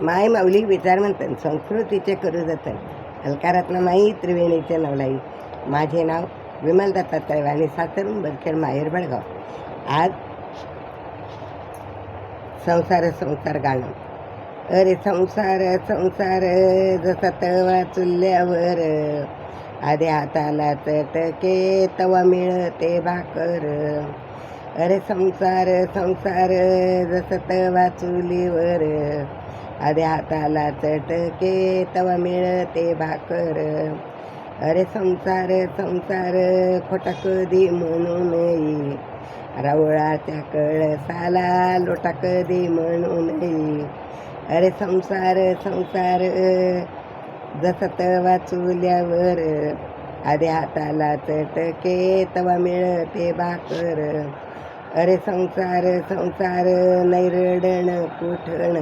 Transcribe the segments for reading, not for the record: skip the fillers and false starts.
माय माऊली विचार म्हणतात संस्कृतीचे करू जतन अलकारातनं माई त्रिवेणीचे नवलाई. माझे नाव विमल दत्तात्रय आणि सासरून बरखेड माहेर बडगाव. आज संसार संसार गाणं. अरे संसार संसार जसा तवा चुल्यावर, आधी हाताला चटके तवा मिळते भाकर. अरे संसार संसार जसा तवा चुलीवर, आधी हाताला चटके तवा मिळते भाकर. अरे संसार संसार खोटा कधी म्हणू नये, रावळाच्या कळसाला लोटा कधी म्हणू नये. अरे संसार संसार जसा तवा चुल्यावर, आधी हाताला चटके तवा मिळते भाकर. अरे संसार संसार नैरडण कुठण,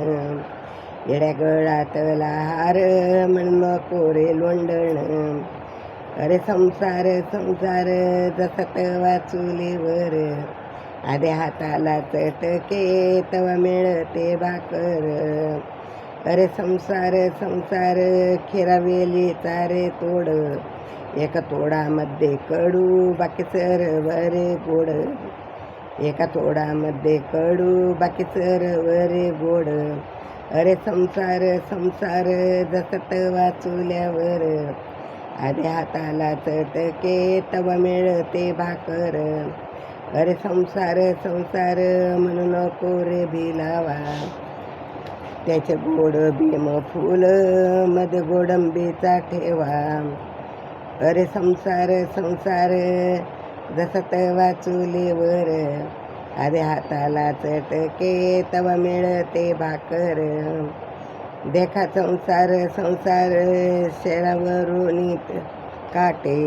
येड्या गळातला हार म्हणून कोरे लोंढण. अरे संसार संसार जसा तवा चुलीवर, आधी हाताला चटके तवा मिळते भाकर. अरे संसार संसार खिरावेली चारे तोड, एका तोडामध्ये कडू बाकी सरवरे गोड. एका तोडामध्ये कडू बाकी सरवरे गोड. अरे संसार संसार जसा तवा चुल्यावर, आधी हाताला चटके तवा मिळते भाकर. अरे संसार संसार म्हणून नको रे भिलावा, त्याचे गोड भीम फुल मध्ये गोडंबीचा ठेवा. अरे संसार संसार जसा तवा चुलीवर, आधी हाताला चटके तवा मिळते भाकर. देखा संसार संसार शेरावरून काटे,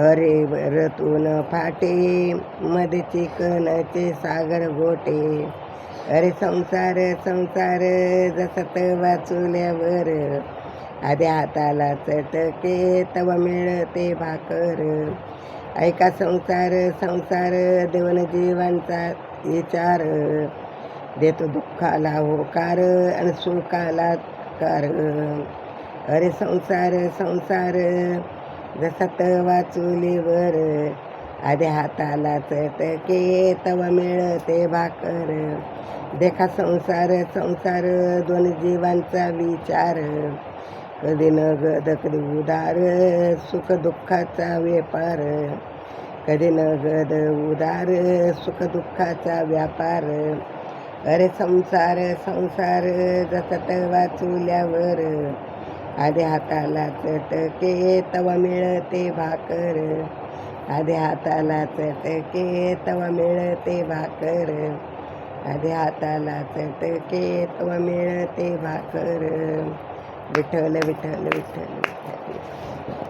अरे वरतून फाटे मध्ये चिकनचे सागर गोटे. अरे संसार संसार जसा तवा चुल्यावर, आधी हाताला चटके तवा मिळते भाकर. ऐका संसार संसार देवन जीवांचा विचार, देतो दुःखाला होकार आणि सुखाला कार. अरे संसार संसार जसा तवा चुलीवर, आधी हाताला चटके तवा मिळते भाकर. देखा संसार संसार दोन जीवांचा विचार, कधी नगद कधी उधार सुख दुःखाचा व्यापार. कधी नगद उधार सुख दुःखाचा व्यापार. अरे संसार संसार जसा तवा चुल्यावर, आधी हाताला चटके तवा मिळते भाकर. आधी हाताला चटके तवा मिळते भाकर. आधी हाताला चटके तवा मिळते भाकर. विठ्ठल विठ्ठल विठ्ठल विठ्ठल.